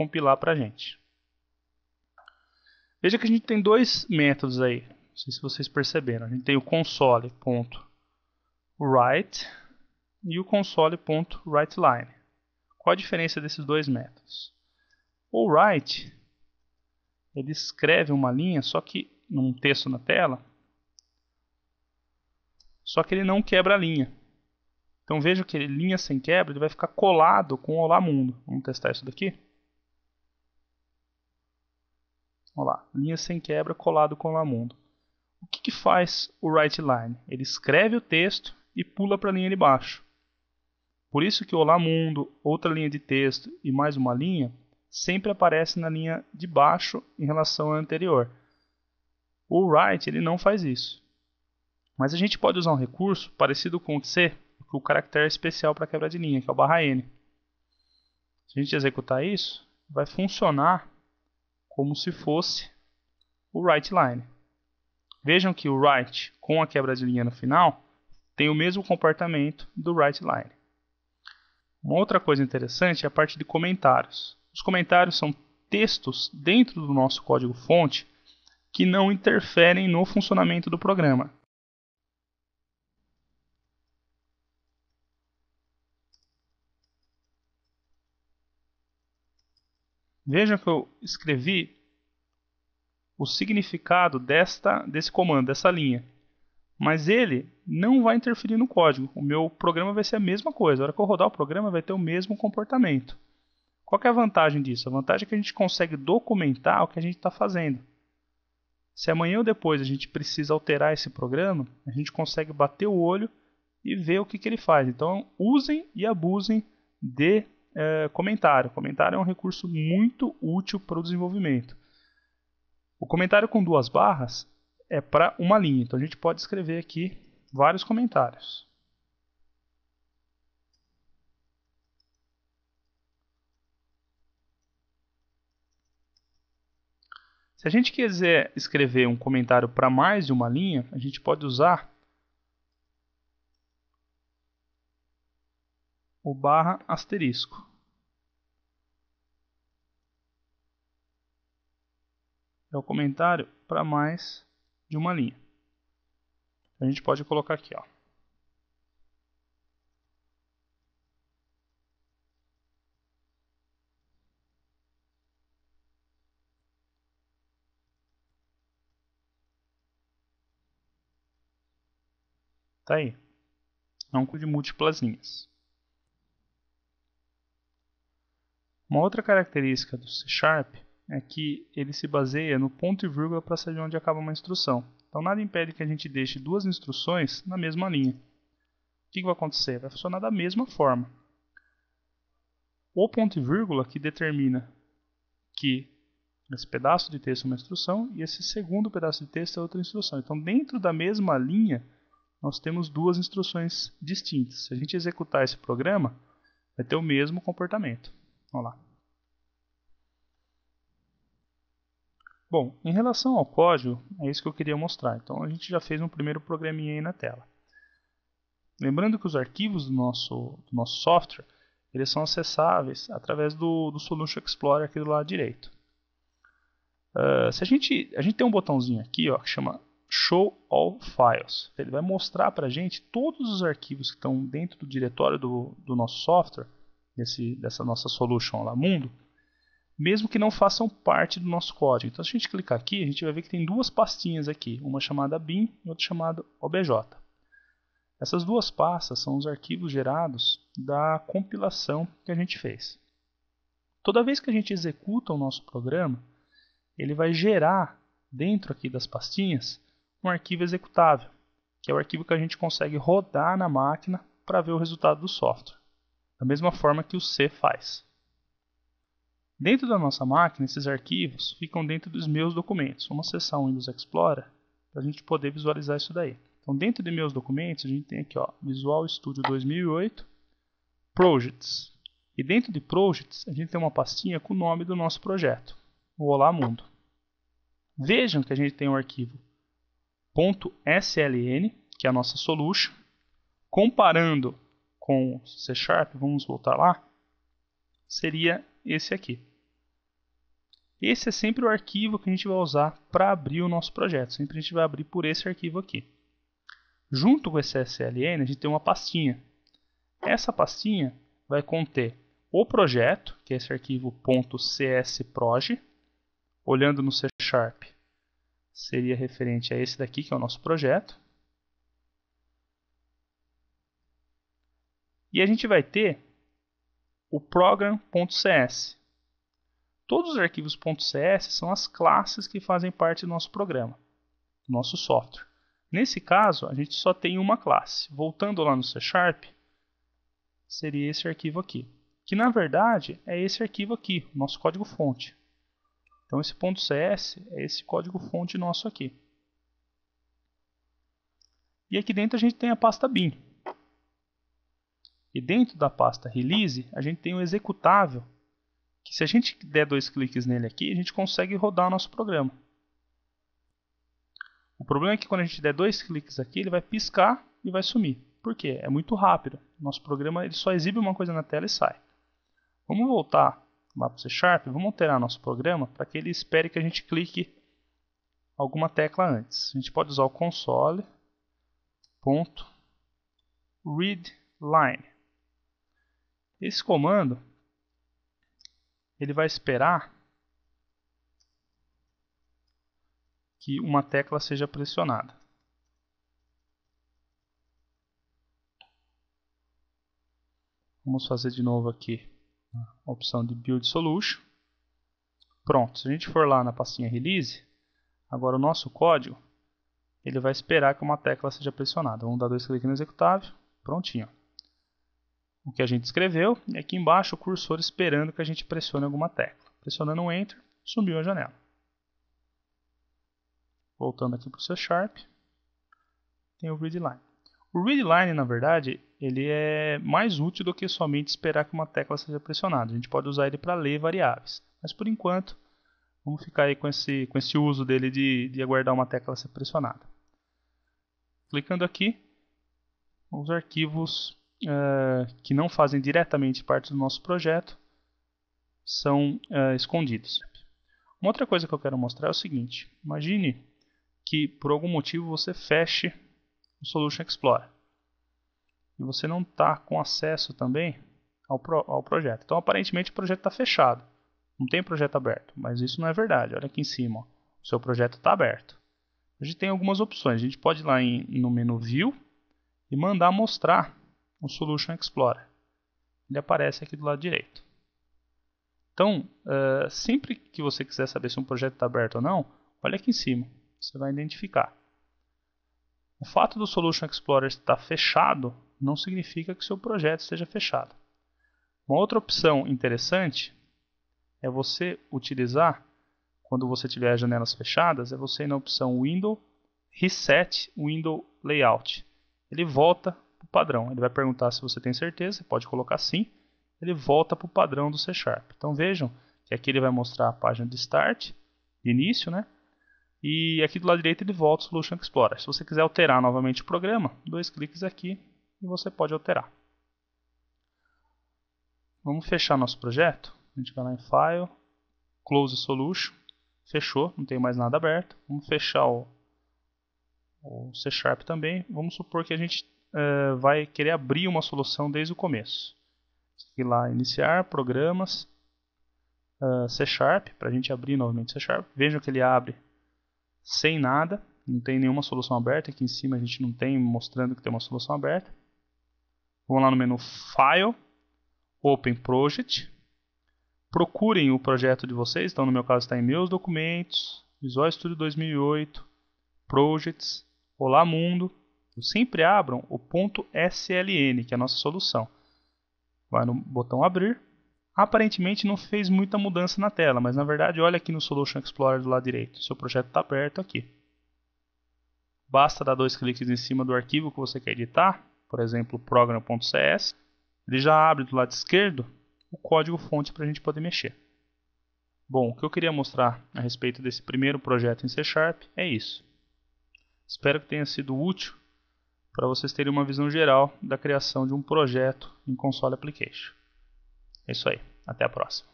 compilar para a gente. Veja que a gente tem dois métodos aí, não sei se vocês perceberam. A gente tem o console.write e o console.writeLine. Qual a diferença desses dois métodos? O write, ele escreve uma linha, só que num texto na tela, só que ele não quebra a linha. Então veja que linha sem quebra, ele vai ficar colado com o Olá Mundo. Vamos testar isso daqui? Olha lá, linha sem quebra colado com o Olá Mundo. O que faz o WriteLine? Ele escreve o texto e pula para a linha de baixo. Por isso que o Olá Mundo, outra linha de texto e mais uma linha, sempre aparece na linha de baixo em relação à anterior. O write ele não faz isso. Mas a gente pode usar um recurso parecido com o caractere especial para quebra de linha, que é o /n. Se a gente executar isso, vai funcionar como se fosse o WriteLine. Vejam que o write com a quebra de linha no final tem o mesmo comportamento do WriteLine. Uma outra coisa interessante é a parte de comentários. Os comentários são textos dentro do nosso código-fonte que não interferem no funcionamento do programa. Vejam que eu escrevi o significado desse comando, dessa linha. Mas ele não vai interferir no código. O meu programa vai ser a mesma coisa. A hora que eu rodar o programa vai ter o mesmo comportamento. Qual que é a vantagem disso? A vantagem é que a gente consegue documentar o que a gente está fazendo. Se amanhã ou depois a gente precisa alterar esse programa, a gente consegue bater o olho e ver o que ele faz. Então usem e abusem de comentário. Comentário é um recurso muito útil para o desenvolvimento. O comentário com duas barras é para uma linha. Então a gente pode escrever aqui vários comentários. Se a gente quiser escrever um comentário para mais de uma linha, a gente pode usar o /*. É o comentário para mais de uma linha. A gente pode colocar aqui, ó. Tá aí. É um de múltiplas linhas. Uma outra característica do C# é que ele se baseia no ponto e vírgula para saber onde acaba uma instrução. Então nada impede que a gente deixe duas instruções na mesma linha. O que vai acontecer? Vai funcionar da mesma forma. O ponto e vírgula que determina que esse pedaço de texto é uma instrução e esse segundo pedaço de texto é outra instrução. Então dentro da mesma linha nós temos duas instruções distintas. Se a gente executar esse programa, vai ter o mesmo comportamento. Vamos lá. Bom, em relação ao código, é isso que eu queria mostrar. Então a gente já fez um primeiro programinha aí na tela. Lembrando que os arquivos do nosso software, eles são acessáveis através do Solution Explorer aqui do lado direito. Se a gente tem um botãozinho aqui, ó, que chama Show All Files. Ele vai mostrar para a gente todos os arquivos que estão dentro do diretório do nosso software, dessa nossa solution lá, Mundo, mesmo que não façam parte do nosso código. Então, se a gente clicar aqui, a gente vai ver que tem duas pastinhas aqui, uma chamada bin e outra chamada obj. Essas duas pastas são os arquivos gerados da compilação que a gente fez. Toda vez que a gente executa o nosso programa, ele vai gerar dentro aqui das pastinhas um arquivo executável, que é o arquivo que a gente consegue rodar na máquina para ver o resultado do software, da mesma forma que o C faz. Dentro da nossa máquina, esses arquivos ficam dentro dos meus documentos. Vamos acessar o Windows Explorer para a gente poder visualizar isso daí. Então, dentro de meus documentos, a gente tem aqui, ó, Visual Studio 2008, Projects. E dentro de Projects, a gente tem uma pastinha com o nome do nosso projeto, o Olá Mundo. Vejam que a gente tem um arquivo .sln, que é a nossa solution. Comparando com C#, vamos voltar lá, seria esse aqui. Esse é sempre o arquivo que a gente vai usar para abrir o nosso projeto. Sempre a gente vai abrir por esse arquivo aqui. Junto com esse SLN, a gente tem uma pastinha. Essa pastinha vai conter o projeto, que é esse arquivo .csproj. Olhando no C#, seria referente a esse daqui, que é o nosso projeto. E a gente vai ter o program.cs. Todos os arquivos .cs são as classes que fazem parte do nosso programa, do nosso software. Nesse caso, a gente só tem uma classe. Voltando lá no C#, seria esse arquivo aqui, que na verdade é esse arquivo aqui, o nosso código-fonte. Então esse .cs é esse código-fonte nosso aqui. E aqui dentro a gente tem a pasta bin. E dentro da pasta release, a gente tem o executável, que se a gente der 2 cliques nele aqui, a gente consegue rodar o nosso programa. O problema é que quando a gente der 2 cliques aqui, ele vai piscar e vai sumir. Por quê? É muito rápido. Nosso programa ele só exibe uma coisa na tela e sai. Vamos voltar lá para o C#, vamos alterar nosso programa para que ele espere que a gente clique alguma tecla antes. A gente pode usar o console.readline. Esse comando ele vai esperar que uma tecla seja pressionada. Vamos fazer de novo aqui a opção de Build Solution. Pronto, se a gente for lá na pastinha Release, agora o nosso código ele vai esperar que uma tecla seja pressionada. Vamos dar 2 cliques no executável, prontinho. O que a gente escreveu e aqui embaixo o cursor esperando que a gente pressione alguma tecla. Pressionando o Enter, sumiu a janela. Voltando aqui para o C#, tem o readline. O readline, na verdade, ele é mais útil do que somente esperar que uma tecla seja pressionada. A gente pode usar ele para ler variáveis. Mas por enquanto, vamos ficar aí com esse uso dele de aguardar uma tecla ser pressionada. Clicando aqui, os arquivos que não fazem diretamente parte do nosso projeto são escondidos. Uma outra coisa que eu quero mostrar é o seguinte. Imagine que por algum motivo você feche o Solution Explorer e você não está com acesso também ao projeto. Então aparentemente o projeto está fechado, não tem projeto aberto, mas isso não é verdade. Olha aqui em cima, ó. O seu projeto está aberto. A gente tem algumas opções, a gente pode ir lá no menu View e mandar mostrar o Solution Explorer. Ele aparece aqui do lado direito. Então, sempre que você quiser saber se um projeto está aberto ou não, olha aqui em cima, você vai identificar. O fato do Solution Explorer estar fechado não significa que o seu projeto esteja fechado. Uma outra opção interessante é você utilizar, quando você tiver as janelas fechadas, é você ir na opção Window, Reset Window Layout. Ele volta para o padrão. Ele vai perguntar se você tem certeza, você pode colocar sim. Ele volta para o padrão do C#. Então vejam que aqui ele vai mostrar a página de Start, de início, né? E aqui do lado direito ele volta o Solution Explorer. Se você quiser alterar novamente o programa, 2 cliques aqui e você pode alterar. Vamos fechar nosso projeto. A gente vai lá em File, Close Solution. Fechou, não tem mais nada aberto. Vamos fechar o C# também. Vamos supor que a gente vai querer abrir uma solução desde o começo. Ir lá, Iniciar, Programas, C#, para a gente abrir novamente C#. Vejam que ele abre sem nada, não tem nenhuma solução aberta. Aqui em cima a gente não tem mostrando que tem uma solução aberta. Vamos lá no menu File, Open Project. Procurem o projeto de vocês. Então no meu caso está em Meus Documentos, Visual Studio 2008, Projects, Olá Mundo. Sempre abram o .sln, que é a nossa solução. Vai no botão Abrir. Aparentemente não fez muita mudança na tela, mas na verdade olha aqui no Solution Explorer do lado direito. Seu projeto está aberto aqui. Basta dar 2 cliques em cima do arquivo que você quer editar, por exemplo, program.cs. Ele já abre do lado esquerdo o código-fonte para a gente poder mexer. Bom, o que eu queria mostrar a respeito desse primeiro projeto em C# é isso. Espero que tenha sido útil para vocês terem uma visão geral da criação de um projeto em Console Application. É isso aí. Até a próxima.